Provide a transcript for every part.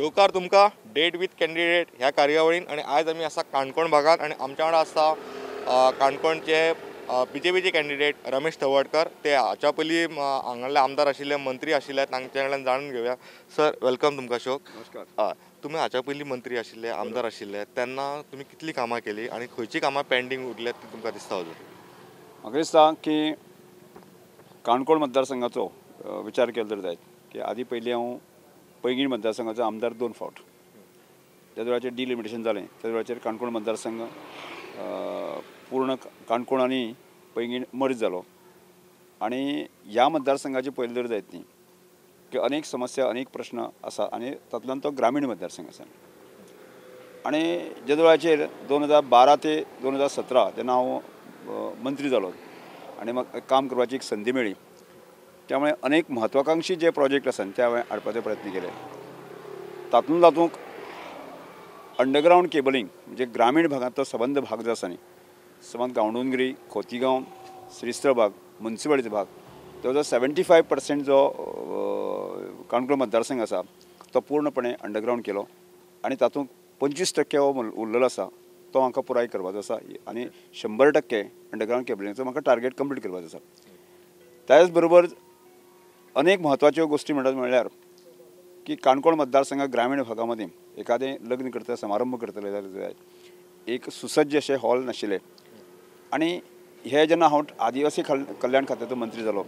येवकार तुमकां date with candidate ह्या कार्यावळीन आणि आज आमी आसा काणकोण भागात आणि आमच्या वांगडा आसा काणकोणचे बीजेपीचे कॅन्डिडेट रमेश तवडकर. ते हाच्या पयलीं हांगाले आमदार आशिल्ले, मंत्री आशिल्ले, तांच्या कडल्यान जाणून घेवया. सर, वेलकम तुमकां शोक. नमस्कार. तुमी हाच्या पयलीं मंत्री आशिल्ले, आमदार आशिल्ले, तेन्ना तुमी कितलीं कामां केलीं आनी खंयचीं कामां पेंडींग उरल्यात ती तुमकां दिसता अजून? म्हाका दिसता की काणकोण मतदारसंघाचो विचार केलो तर जायत की आदी पयलीं हांव पैंगीण मतदारसंघाचो आमदार 2 फावट. त्या वेळाचेर डिलिमिटेशन जालें. त्या वेळाचेर काणकोण मतदारसंघ पूर्ण काणकोण आनी पैंगीण मर्ज जालो. आनी ह्या मतदारसंघाची पयली जर जायत न्ही की अनेक समस्या, अनेक प्रश्न आसा आनी तातूंतल्यान तो ग्रामीण मतदारसंघ आसा. आनी ज्या वेळाचेर 2012 ते 2017 जेन्ना हांव मंत्री जालो आनी म्हाका काम करपाची एक संदी मेळ्ळी, त्यामुळे अनेक म्हत्वाकांक्षी जे प्रोजेक्ट आसात ते हांवें हाडपाचे प्रयत्न केले. तातूंत अंडरग्रावंड केबलिंग म्हणजे ग्रामीण भागांतलो सबंद भाग जो आसा न्ही, समज गांवडोंगरी, खोतीगांव, श्रीस्थळ भाग, मुन्सिपालिटी भाग, जो 75% जो काणकोण मतदारसंघ आसा तो पूर्णपणे अंडरग्रावंड केलो. आनी तातूंत 25% हो उरलेलो आसा तो म्हाका पुराय करपाचो आसा. आनी 100% अंडरग्रावंड केबलिंगाचो म्हाका टार्गेट कंप्लीट करपाचो आसा. त्याच बरोबर अनेक म्हत्वाच्यो गोष्टी म्हणल्यार की काणकोण मतदारसंघ ग्रामीण भागामध्ये एखादें लग्न करता, समारंभ करतले जाल्यार एक सुसज्ज अशें हॉल नाशिल्ले. आनी हे जेन्ना हांव आदिवासी कल्याण खात्याचो मंत्री जालो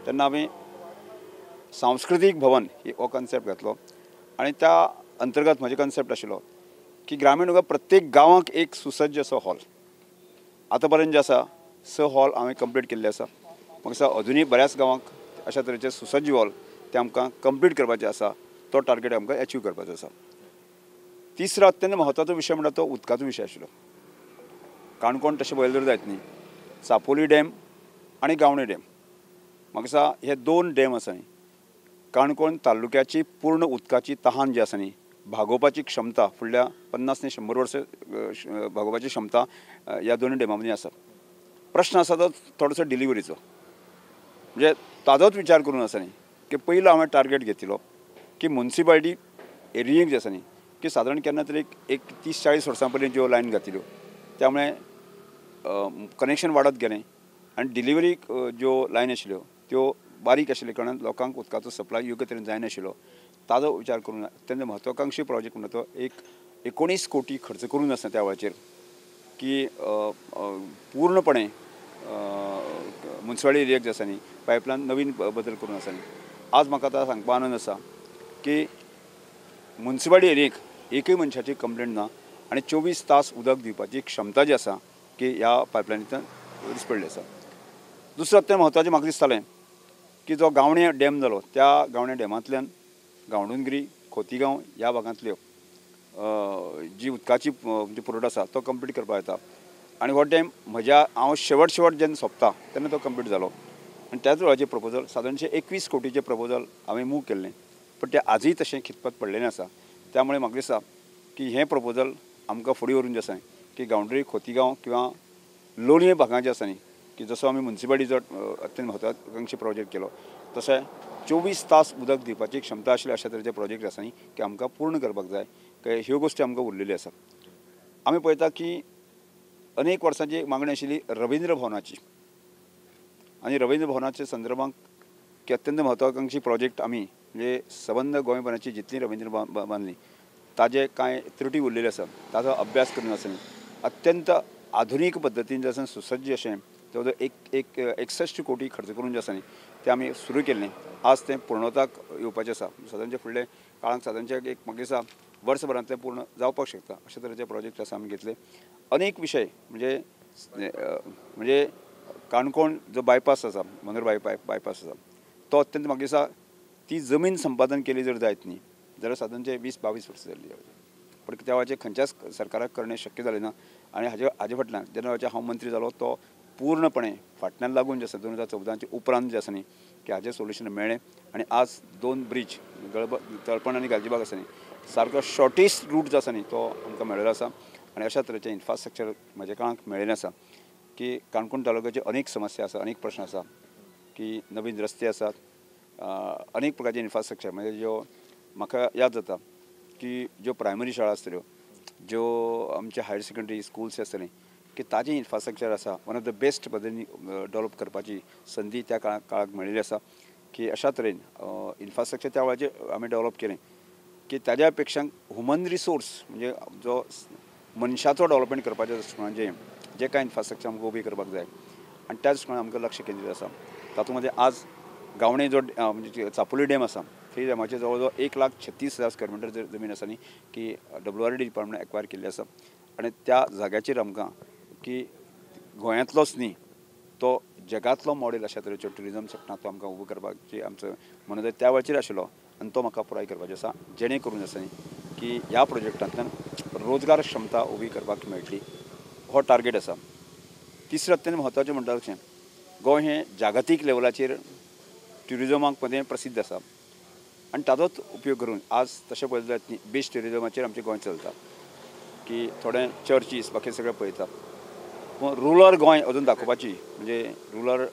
तेन्ना हांवें सांस्कृतीक भवन हो कॉन्सेप्ट घातलो. आनी त्या अंतर्गत म्हजो कॉन्सेप्ट आशिल्लो की ग्रामीण भागात प्रत्येक गांवांक एक सुसज्ज असो हॉल. आतां पर्यंत जे आसा 6 हॉल हांवें कंप्लीट केल्ले आसा. म्हाका दिसता अजुनूय बऱ्याच गांवांक अशा तरेचे सुसज्ज हॉल ते आमकां कंप्लीट करपाचे आसा. तो टार्गेट आमकां अचीव करपाचो आसा. तिसरो अत्यंत म्हत्वाचो विशय म्हणल्यार तो उदकाचो विशय आशिल्लो. काणकोण तशें पळयलें जर जायत न्ही, चापोली डॅम आनी गावणे डॅम, म्हाका दिसता हे 2 डॅम आसा न्ही, काणकोण तालुक्याची पूर्ण उदकाची तहान जी आसा न्ही भागोवपाची क्षमता फुडल्या 50 ते 100 वर्सां भागोवपाची क्षमता ह्या 2 डॅमा मदीं आसा. प्रश्न आसा तो थोडोसो डिलिव्हरीचो. म्हणजे ताजोच विचार करून आसा न्ही की पयलो हांवें टार्गेट घेतिल्लो की मुन्सिपालिटी एरियेक जे आसा न्ही की सादारण केन्ना तरी एक 30-40 वर्सां पर्यंत ज्यो लायन घातिल्यो त्यामुळे कनेक्शन वाडत गेलें आनी डिलिव्हरीक ज्यो लायन आशिल्ल्यो त्यो बारीक आशिल्ले कारणान लोकांक उदकाचो सप्लाय योग्य तरेन जायनाशिल्लो. ताजो विचार करून तेन्ना म्हत्वाकांक्षी प्रोजेक्ट म्हणटा तो एक 19 कोटी खर्च करून आसा त्या वेळाचेर की पूर्णपणे मुन्सिपालिटी एरियाक जे आसा न्ही पायपलायन नवीन बदल करून आसा न्ही. आज म्हाका आतां सांगपा आनंद आसा की मुन्सिपालिटी एरियेक एकूय मनशाची कंप्लेंट ना आनी 24 तास उदक दिवपाची क्षमता जी आसा की ह्या पायपलायनींतल्यान दिसपडली आसा. दुसरें अत्यंत म्हत्वाचें म्हाका दिसतालें की जो गावणे डॅम जालो त्या गावणे डॅमांतल्यान गांवडोंगरी, खोतीगांव ह्या भागांतल्यो जी उदकाची पुरवठो आसा तो कंप्लीट करपाक येता. आनी हो डॅम हांव शेवट जेन्ना सोंपता तेन्ना तो कंप्लीट जालो. आनी त्याच वेळाचेर प्रपोजल सादारणशें 21 कोटीचें प्रपोजल हांवें मूव केल्लें, पण तें आजूय तशें खितपत पडलेलें आसा. त्यामुळे म्हाका दिसता की हें प्रपोजल आमकां फुडें व्हरून जें आसा की गांवडोंगरी, खोतीगांव किंवा लोलये भागां जे आसा न्ही की जसो आमी मुन्सिपालिटीचो अत्यंत म्हत्वाकांक्षी प्रोजेक्ट केलो तशें 24 तास उदक दिवपाची क्षमता आशिल्ले अशा तरेचे प्रोजेक्ट आसा न्ही की आमकां पूर्ण करपाक जाय. ह्यो गोश्टी आमकां उरलेल्यो आसा. आमी पळयता की अनेक वर्सांची मागणी आशिल्ली रवींद्र भवनाची आनी रवींद्र भवनाच्या संदर्भांत की अत्यंत म्हत्वाकांक्षी प्रोजेक्ट आमी म्हणजे सबंद गोंयभराची जितली रवींद्र भवन बांदली ताजे कांय त्रुटी उरलेल्यो आसा. ताजो अभ्यास करून आसा अत्यंत आधुनीक पद्दतीन जे आसा सुसज्ज अशें जवळ 61 कोटी खर्च करून जे आसा न्ही तें आमी सुरू केल्लें. आज तें पूर्णताक येवपाचें आसा. सादारणचे फुडले काळांत सादारणचे एक म्हाका दिसता वर्सभरांतलें पूर्ण जावपाक शकता अशे तरेचे प्रोजेक्ट आसा आमी घेतले. अनेक विशय म्हणजे काणकोण जो बायपास आसा मनोर बायपास आसा तो अत्यंत म्हाका दिसता ती जमीन संपादन केली जर जायत न्ही जाल्यार सादारणचे 20-22 वर्सां जाल्ली. पण त्या वेळाचेर खंयच्याच सरकाराक करणें शक्य जालें ना. आनी हाजे फाटल्यान जेन्ना हांव मंत्री जालो तो पूर्णपणे फाटल्यान लागून जे आसा 2014च्या उपरांत जे आसा न्ही की हाजें सोल्युशन मेळ्ळें. आनी आज 2 ब्रीज तळपण आनी गालजीबाग आसा न्ही सारको शॉर्टेस्ट रूट जो आसा न्ही तो आमकां मेळिल्लो आसा. आनी अशा तरेचें इन्फ्रास्ट्रक्चर म्हज्या काळांत मेळिल्लें आसा की काणकोण तालुक्याचे अनेक समस्या आसा, अनेक प्रश्न आसा की नवीन रस्ते आसात, अनेक प्रकारचे इन्फ्रास्ट्रक्चर म्हणजे ज्यो म्हाका याद जाता की ज्यो प्रायमरी शाळा आसतल्यो, ज्यो आमचे हायर सेकंडरी स्कूल्स आसतले, की ताजें इन्फ्रास्ट्रक्चर आसा वन ऑफ द बेस्ट पद्दतीन डेवलप करपाची संदी त्या काळाक मेळिल्ली आसा. की अशा तरेन इन्फ्रास्ट्रक्चर त्या वेळाचेर आमी डेवलप केलें की ताज्या पेक्षा ह्युमन रिसोर्स म्हणजे जो मनशाचो डेवलपमेंट करपाच्या दृश्टिकोनान जे कांय इन्फ्रास्ट्रक्चर आमकां उबी करपाक जाय आनी त्या दृश्टिकोनान आमकां लक्ष केंद्रीत आसा. तातूंत मध्ये आज गावणे जो म्हणजे चापोली डॅम आसा, थंय डॅमाचेर जवळ जवळ 1,36,000 स्क्वेअर मिटर जमीन आसा न्ही, की WRD डिपार्टमेंट एक्वायर केल्ली आसा. आनी त्या जाग्याचेर आमकां की गोंयांतलोच न्ही, तो जगांतलो मॉडेल अशा तरेचो ट्युरिजम सेक्टरांत तो आमकां उबो करपाची आमचो मनोदय त्या वेळाचेर आशिल्लो आनी तो म्हाका पुराय करपाचो आसा. जेणे करून आसा न्ही की ह्या प्रोजेक्टांतल्यान रोजगार क्षमता उबी करपाक मेळटली, हो टार्गेट आसा. तिसरें अत्यंत म्हत्वाचें म्हणटा तशें गोंय हें जागतीक लेवलाचेर ट्युरिजमाक मध्ये प्रसिद्ध आसा आनी ताजोच उपयोग करून आज तशें पळयलें जायत न्ही बेस्ट ट्युरिजमाचेर आमचें गोंय चलता. की थोडे चर्चीस बाकी सगळें पळयता, पूण रुरल गोंय अजून दाखोवपाची म्हणजे रुरल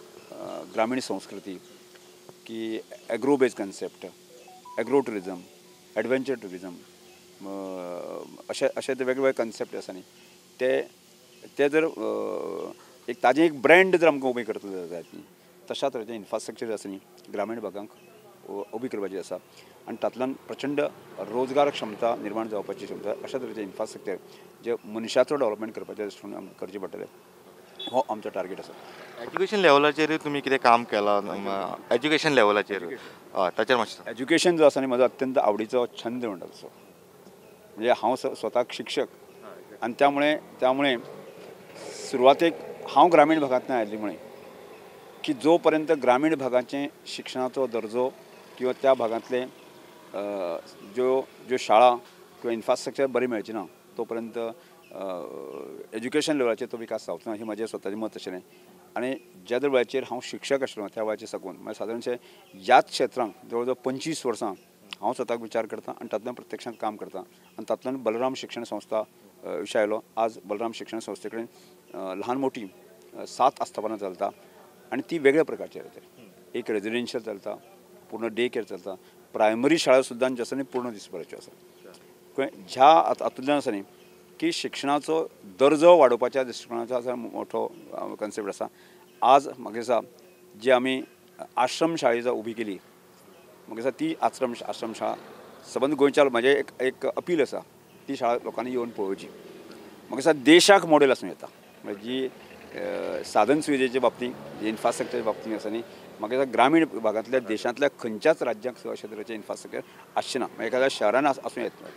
ग्रामीण संस्कृती की agro based concept, agro tourism, adventure tourism अशे ते वेगवेगळे कन्सेप्ट आसा न्ही ते जर एक ताजें एक ब्रँड जर आमकां उबें करतले जायत न्ही, तशा तरेचें इन्फ्रास्ट्रक्चर आसा न्ही ग्रामीण भागांक उबी करपाची आसा आनी तातूंतल्यान प्रचंड रोजगार क्षमता निर्माण जावपाची क्षमता अशा तरेचें इन्फ्रास्ट्रक्चर जे मनशाचो डेवलपमेंट करपाचें दृश्टिकोनान आमकां करचें पडटलें, हो आमचो टार्गेट आसा. एज्युकेशन लेवलाचेर तुमी कितें काम केलां एज्युकेशन लेवलाचेर ताचेर मातशें. एज्युकेशन जो आसा न्ही म्हजो अत्यंत आवडीचो छंद म्हणटा तसो. म्हणजे हांव स्वताक शिक्षक आनी त्यामुळे सुरवातेक हांव ग्रामीण भागांतल्यान आयिल्ले की जो पर्यंत ग्रामीण भागाचें शिक्षणाचो दर्जो किंवा त्या भागांतले ज्यो शाळा किंवा इन्फ्रास्ट्रक्चर बरें मेळचें ना तो पर्यंत एज्युकेशन लेवलाचेर तो विकास जावचो ना, हें म्हजें स्वताचें मत आशिल्लें. आनी ज्या वेळाचेर हांव शिक्षक आशिल्लो त्या वेळाचेर साकून म्हणजे सादारणशें ह्याच क्षेत्रांत जवळ जवळ 25 वर्सां हांव स्वताक विचार करतां आनी तातूंतल्यान प्रत्यक्षांत काम करतां आनी तातूंतल्यान बलराम शिक्षण संस्था विशय आयलो. आज बलराम शिक्षण संस्थे कडेन ल्हान मोठी 7 आस्थापनां चलता आनी ती वेगळ्या प्रकारची चलता. एक रेजिडेन्शियल चलता, पूर्ण डे केअर चलता, प्रायमरी शाळा सुद्दां जे आसा न्ही पूर्ण दिसभराच्यो आसा. ह्या हातूंतल्यान आसा न्ही की शिक्षणाचो दर्जो वाडोवपाच्या दृश्टिकोनाचो आसा मोठो कन्सेप्ट आसा. आज म्हाका दिसता जी आमी आश्रम शाळा उबी केली, म्हाका दिसता ती आश्रम शाळा सबंद गोंयच्या म्हजें एक अपील आसा, ती शाळा लोकांनी येवन पळोवची. म्हाका दिसता देशाक मॉडेल आसूं येता. म्हणजे जी साधन सुविधेच्या बाबतींत इन्फ्रास्ट्रक्चरच्या बाबतींत आसा न्ही म्हाका दिसता ग्रामीण भागांतल्या देशांतल्या खंयच्याच राज्याक अशा तरेचें इन्फ्रास्ट्रक्चर आसचें ना. म्हणजे एखाद्या शहरान आसूं येता.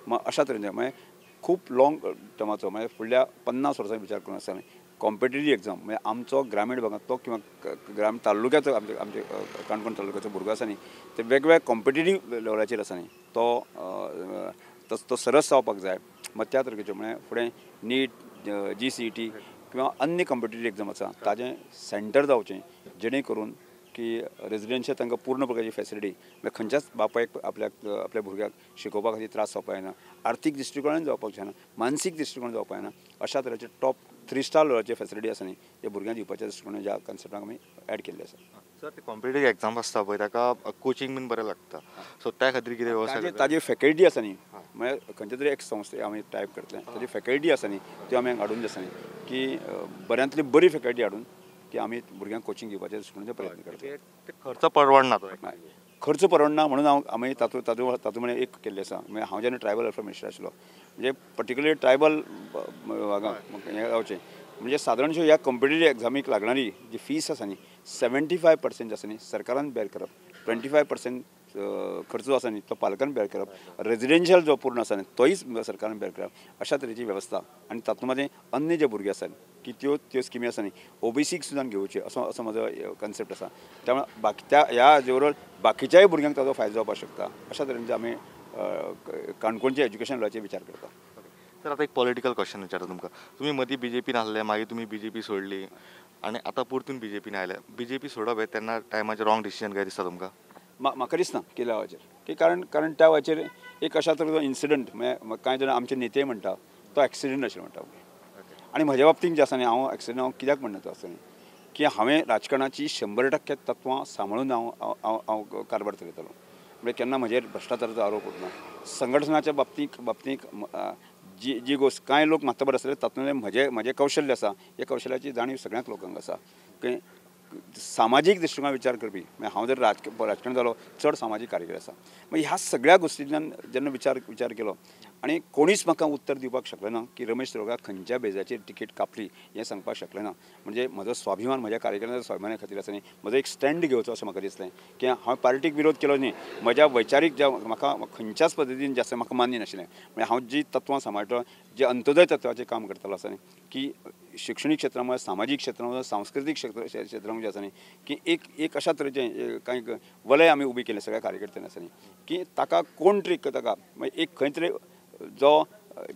मग अशा तरेचें म्हणजे खूब लाँग टर्माचो म्हणजे फुडल्या 50 वर्सांचो विचार करून आसा कॉम्पिटेटिव्ह एग्जाम म्हणजे आमचो ग्रामीण भागांतलो किंवा ग्रामीण तालुक्याचो आमचे काणकोण तालुक्याचो भुरगो आसा न्ही ते वेगवेगळ्या कॉम्पिटेटिव्ह लेवलाचेर आसा न्ही तो सरस जावपाक जाय. मग त्या तरेच्यो म्हणजे फुडें नीट, GCET किंवा अन्य कॉम्पिटेटिव्ह एग्जाम आसा ताजें सेंटर जावचें जेणे करून की रेजिडेन्शियल तांकां पूर्ण प्रकारची फॅसिलिटी म्हणजे खंयच्याच बापायक आपल्या भुरग्याक शिकोवपा खातीर त्रास जावपाक जायना, आर्थीक दृश्टिकोनान जावपाक जायना, मानसीक दृश्टिकोनान जावपाक जायना. अशा तरेचे टॉप 3 स्टार लेवलाची फॅसिलिटी आसा न्ही हे भुरग्यांक दिवपाच्या दृश्टिकोनान ज्या कन्सेप्टाक आमी एड केल्ले आसा. सर ते कॉम्पिटेटिव्ह एग्जाम आसता पळय ताका कोचिंग बीन बरें लागता, सो त्या खातीर कितें व्यवस्था ताजी फॅकल्टी आसा न्ही म्हणजे खंयच्या तरी एक संस्थे आमी टायप करतले ताजी फॅकल्टी आसा न्ही त्यो आमी हाडून आसा न्ही की बऱ्यांतली बरी फॅकल्टी हाडून की आमी भुरग्यांक कोचिंग दिवपाच्या दृश्टिकोनाचे प्रयत्न करता. ते खर्च परवडना तो खर्च परवडना म्हणून आमी तातूंत एक केल्लें आसा. म्हणजे हांव जेन्ना ट्रायबल वेलफेअर मिनिस्टर आशिल्लो म्हणजे पर्टिक्युलरली ट्रायबल भागांक हें जावचें म्हणजे सादारणशें ह्या कॉम्पिटेटिव्ह एग्जामीक लागणारी जी फीस आसा न्ही 75% आसा न्ही सरकारान बेर करप, 25% खर्च जो आसा न्ही तो पालकान बेर करप, रेजिडेन्शियल जो पूर्ण आसा न्ही तोय सरकारान बेर करप अशा तरेची वेवस्था. आनी तातूंत मध्ये अन्य जे भुरगे आसात की त्यो स्किमी आसा न्ही OBCक सुद्दां घेवचे असो म्हजो कन्सेप्ट आसा. त्यामुळे बाकी ह्या जेवरो बाकीच्याय भुरग्यांक ताजो फायदो जावपाक शकता अशा तरेन आमी काणकोणच्या एज्युकेशन लेवलाचेर विचार करता. सर आतां एक पॉलिटिकल क्वेश्चन विचारता तुमकां. तुमी मदीं BJPन आसले, मागीर तुमी BJP सोडली आनी आतां परतून BJPन आयले. BJP सोडप हे तेन्ना टायमाचेर रॉंग डिसिजन काय दिसता तुमकां? म्हाका दिसना केल्या वेळाचेर की कारण त्या वेळाचेर एक अशा तरेचो इन्सिडंट म्हणजे कांय जाण आमचे नेते म्हणटा तो एक्सिडेंट आशिल्लो म्हणटा. आनी म्हज्या बाबतींत जें आसा न्ही हांव एक्सिडेंट हांव कित्याक म्हणटा तो आसा न्ही की हांवें राजकारणाची 100% तत्वां सांबाळून हांव कारभार चलयतालो. म्हणजे केन्ना म्हजेर भ्रश्टाचाराचो आरोप उठना. संघटनाच्या बाबतींत जी गोष्ट कांय लोक मातबर आसले तातूंतले म्हजें कौशल्य आसा हे कौशल्याची जाणीव सगळ्यांक लोकांक आसा की सामाजीक दृश्टिकोनान विचार करपी म्हणजे हांव जर राजकारण जालो चड सामाजीक कार्यकर्ते आसा. मागीर ह्या सगळ्या गोश्टींतल्यान जेन्ना विचार केलो आनी कोणीच म्हाका उत्तर दिवपाक शकलें ना की रमेश तवडकाराक खंयच्या बेजाचेर तिकेट कापली हें सांगपाक शकलें ना. म्हणजे म्हजो स्वाभिमान म्हज्या कार्यकर्त्यांच्या स्वाभिमाना खातीर आसा न्ही म्हजो एक स्टँड घेवचो अशें म्हाका दिसलें की हांवें पार्टीक विरोध केलो न्ही म्हज्या वैचारीक ज्या म्हाका खंयच्याच पद्दतीन जें आसा म्हाका मान्य नाशिल्लें. म्हणजे हांव जी तत्वां सांबाळटलो जे अंत्योदय तत्वाचें काम करतालो आसा न्ही की शिक्षणीक क्षेत्रां सामाजीक क्षेत्रां सांस्कृतीक क्षेत्रां जे आसा न्ही की एक अशा तरेचें कांय वलय आमी उबी केलें सगळ्या कार्यकर्त्यांनी आसा न्ही की ताका कोण तरी ताका म्हणजे एक खंय तरी जो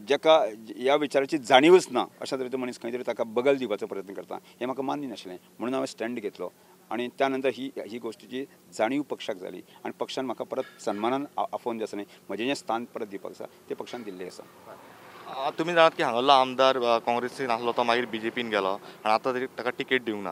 जेका ह्या विचाराची जाणीवच ना अशा तरेचो मनीस खंय तरी ताका बगल दिवपाचो प्रयत्न करता हें म्हाका मान्य नाशिल्लें. म्हणून हांवें स्टँड घेतलो आनी त्या नंतर ही गोश्टीची जाणीव पक्षाक जाली आनी पक्षान म्हाका परत सन्मानान आफोवन जे आसा न्ही म्हजें जें स्थान परत दिवपाक आसा तें पक्षान दिल्लें आसा. तुमी जाणात की हांगालो आमदार काँग्रेसीन आसलो तो मागीर BJPन गेलो आनी आतां तरी ताका तिकेट दिवंक ना.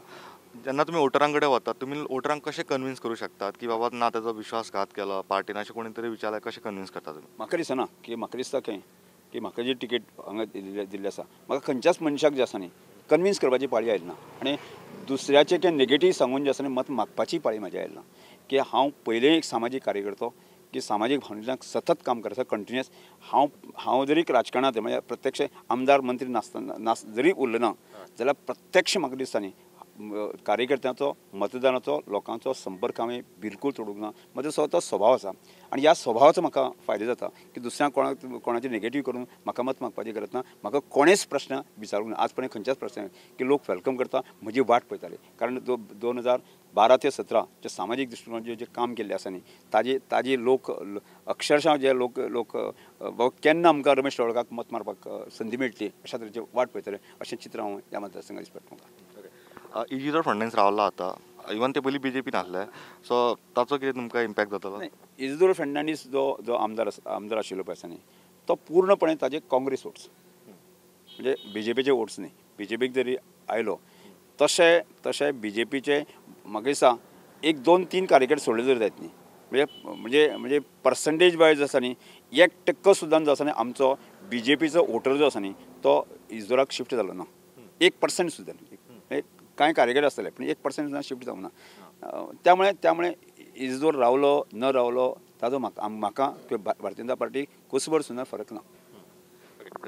जेन्ना तुमी वोटरां कडेन वतात तुमी वोटरांक कशें कन्विन्स करूं शकतात की बाबा ना ताजो विश्वासघात केलो पार्टीन अशें कोणी तरी विचारल्यार कशें कन्विन्स करता तुमी? म्हाका दिसना की म्हाका दिसता की म्हाका जी तिकेट हांगा दिल्ली आसा म्हाका खंयच्याच मनशाक जे आसा न्ही कन्विन्स करपाची पाळी आयली ना आनी दुसऱ्याचें कितें नेगेटीव सांगून जे आसा न्ही मत मागपाची पाळी म्हाजी आयली ना. की हांव पयलें एक सामाजीक कार्यकर्तो की सामाजीक भावनेंतल्यान सतत काम करता कंटिन्युअस. हांव जरी राजकारणांत म्हणजे प्रत्यक्ष आमदार मंत्री नासतना जरी उरलो ना जाल्यार प्रत्यक्ष म्हाका दिसता न्ही कार्यकर्त्यांचो मतदानाचो लोकांचो संपर्क हांवें बिलकूल तोडूंक ना. म्हजो स्वता स्वभाव आसा आनी ह्या स्वभावाचो म्हाका फायदो जाता की दुसऱ्यांक कोणाचें नेगेटीव करून म्हाका मत मागपाची गरज ना. म्हाका कोणेच प्रश्न विचारूंक ना आज पर्यंत खंयच्याच प्रश्न की लोक वेलकम करता म्हजी वाट पळयताले. कारण 2012 ते 2017 जे सामाजीक दृश्टिकोनाचें जें काम केल्लें आसा न्ही ताजी लोक अक्षरशः जे लोक केन्ना आमकां रमेश तवडकाराक मत मारपाक संदी मेळटली अशा तरेची वाट पळयताले अशें चित्र हांव ह्या मतदारसंघात दिसता म्हाका. इजिदोर फर्नांडीस रावला आतां इवन ते पयलीं BJPन आसले सो ताचो कितें तुमकां इम्पॅक्ट जातलो? इजिदोर फर्नांडीस जो आमदार आशिल्लो पळय आसा न्ही तो पूर्णपणे ताजे काँग्रेस वोट्स म्हणजे BJPचे वोट्स न्ही. BJPक जरी आयलो तशें BJPचे म्हाका दिसता 1-2-3 कार्यकर्ते सोडले जर जायत न्ही म्हणजे पर्संटेज वायज आसा न्ही 1% सुद्दां जो आसा न्ही आमचो BJPचो वोटर जो आसा न्ही तो इजिदोराक शिफ्ट जालो ना. 1% सुद्दां कांय कार्यकर्ते आसतले पूण 1% सुद्दां शिफ्ट जावंक ना. त्यामुळे इजिदोर रावलो न रावलो ताजो म्हाका भारतीय जनता पार्टी कुसभर सुद्दां फरक ना.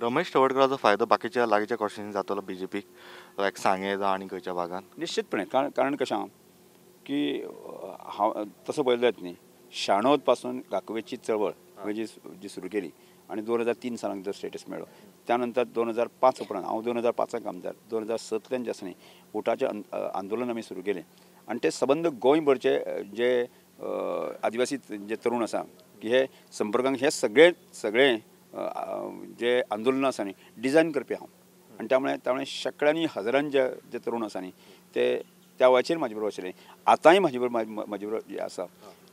रमेश तवडकराचो फायदो बाकीच्या लागींच्या कॉन्स्टिट्युएन्सीन जातलो BJPक लायक सांगे जावं आनी खंयच्या भागान? निश्चितपणे कारण कशें आहा की हांव तसो पळयलो जायत न्ही शाणोत पासून गाकवेची चळवळ जी सुरू केली आनी 2003 सालांत जो स्टेटस मेळ्ळो त्या नंतर 2005 उपरांत हांव 2005 आमदार 2007 जे आसा न्ही वोटाचें आंदोलन आमी सुरू केलें आनी ते सबंद गोंयभरचे जे आदिवासी जे तरूण आसा की हे संपर्कांक हे सगळे जे आंदोलनां आसा न्ही डिझायन करपी हांव आनी त्यामुळे शेकड्यांनी हजारांनी जे तरूण आसा न्ही ते त्या वेळाचेर म्हाजे बरोबर आशिल्ले. आतांय म्हाजे बरोबर आसा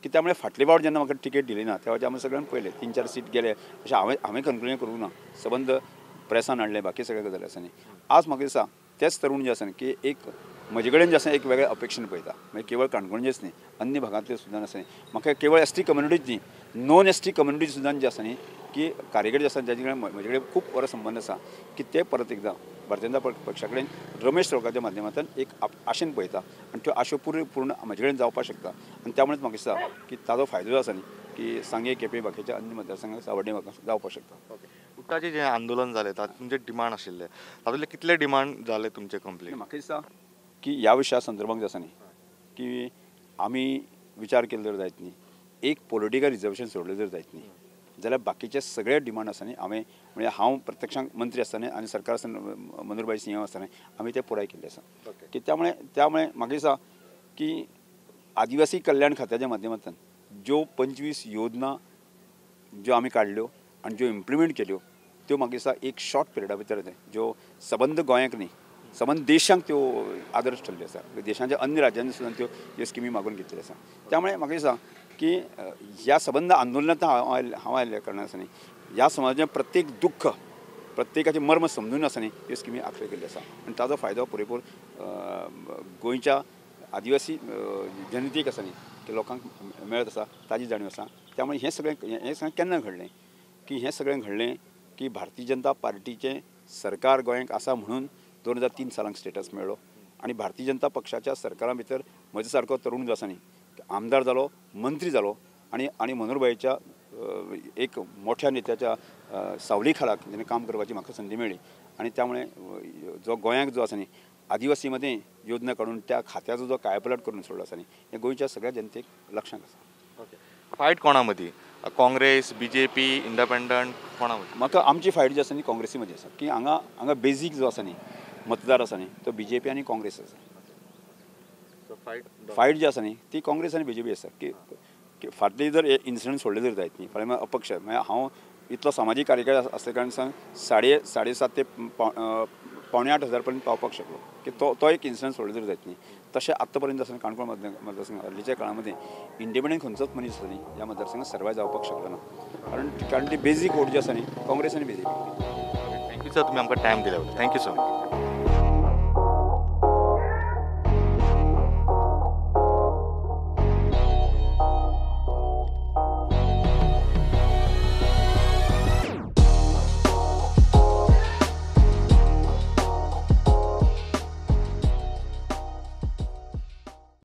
की त्यामुळे फाटले फावट जेन्ना म्हाका तिकेट दिली ना त्या वेळाचेर आमी सगळ्यांनी पळयलें 3-4 सीट गेले अशें हांवें कन्क्लुजन करूंक ना. सबंद प्रेसान हाडलें बाकी सगळे गजाली आसा न्ही. आज म्हाका दिसता तेच तरूण जे आसा न्ही की एक म्हजे कडेन जे आसा एक वेगळ्या अपेक्षेन पळयता म्हणजे केवळ काणकोणचेच न्ही अन्य भागांतले सुद्दां आसा न्ही म्हाका केवळ ST कम्युनिटीच न्ही नॉन ST कम्युनिटी सुद्दां जे आसा न्ही की कार्यकर्ते आसा जाचे कडेन म्हजे कडेन खूब बरो संबंद आसा की ते परत एकदां भारतीय जनता पक्षा कडेन रमेश तवडकराच्या माध्यमांतल्यान एक आशेन पळयता आनी त्यो आशो पूर्ण म्हजे कडेन जावपाक शकता आनी त्यामुळेच म्हाका दिसता की ताजो फायदो जो आसा न्ही की सांगे केपें बाकीच्या अन्य मतदारसंघाक सावड्डे म्हाका जावपाक शकता. उठाचें जें आंदोलन जालें तातूंत तुमचे डिमांड आशिल्ले तातूंतले कितले डिमांड जाले तुमचे कंप्लीट? म्हाका दिसता की ह्या विशया संदर्भांत जे आसा न्ही की आमी विचार केलो जर जायत न्ही एक पॉलिटिकल रिजर्वेशन सोडलें जर जायत न्ही जाल्यार बाकीचे सगळे डिमांड आसा न्ही म्हणजे हांव प्रत्यक्षांत मंत्री आसतना आनी सरकार आसतना मनोहरभाई सिंह आसतना आमी ते पुराय केल्ले आसा की त्यामुळे म्हाका दिसता की आदिवासी कल्याण खात्याच्या माध्यमांतल्यान ज्यो 25 योजना ज्यो आमी काडल्यो आनी ज्यो इम्प्लिमेंट केल्यो त्यो म्हाका दिसता एक शॉर्ट पिरियडा भितर ज्यो सबंद गोंयाक न्ही सबंद देशांक त्यो आदर्श ठरल्यो आसा देशाच्या अन्य राज्यांनी सुद्दां त्यो स्किमी मागून घेतल्यो आसा. त्यामुळे म्हाका दिसता की ह्या सबंद आंदोलनांत हांव आयिल्ल्या कारणान आसा न्ही ह्या समाजाचें प्रत्येक दुख्ख प्रत्येकाचे मर्म समजून आसा न्ही ह्यो स्किमी आंखले केल्ल्यो आसा आनी ताजो फायदो पुरेपूर गोंयच्या आदिवासी जनतेक आसा न्ही ते लोकांक मेळत आसा ताजी जाणीव आसा. त्यामुळे हे सगळें केन्ना घडलें की हें सगळें घडलें की भारतीय जनता पार्टीचें सरकार गोंयांत आसा म्हणून 2003 सालांत स्टेटस मेळ्ळो आनी भारतीय जनता पक्षाच्या सरकारा भितर म्हजे सारको तरूण जो आसा न्ही आमदार जालो, मंत्री जालो आनी मनोहरभाईच्या एक मोठ्या नेत्याच्या सावली खालाक जेणे काम करपाची म्हाका संदी मेळ्ळी आनी त्यामुळे जो गोंयांत जो आसा न्ही आदिवासी मध्ये योजना काढून त्या खात्याचो जो कायापालट करून सोडलो आसा न्ही हे गोंयच्या सगळ्या जनतेक लक्षांत आसा. ओके. फायट कोणा मदीं? काँग्रेस, BJP, इंडिपेंडंट कोणा मदीं? म्हाका आमची फायट जी आसा न्ही काँग्रेसी मध्ये आसा की हांगा बेजीक जो आसा न्ही मतदार आसा न्ही तो BJP आनी काँग्रेस आसा. फायट जी आसा न्ही ती काँग्रेस आनी BJP आसा की फाटली जर इन्सिडंट सोडले जर जायत न्ही फाल्यां अपक्ष हांव इतलो सामाजीक कार्यकर्ता आसले कारणान सांग 7:30 ते 7:45 पर्यंत पावपाक शकलो की तो एक इन्सिडंट सोडले जर जायत न्ही. तशें आत्ता पर्यंत आसा काणकोण मतदारसंघ हालींच्या काळामध्ये इंडिपेंडंट खंयचोच मनीस आसा न्ही ह्या मतदारसंघात सर्वाय जावपाक शकलो ना कारण ती बेजीक वोट जी आसा न्ही काँग्रेस आनी BJP. थँक्यू सर, तुम्ही आमकां टायम दिल्या बद्दल. Thank you sir.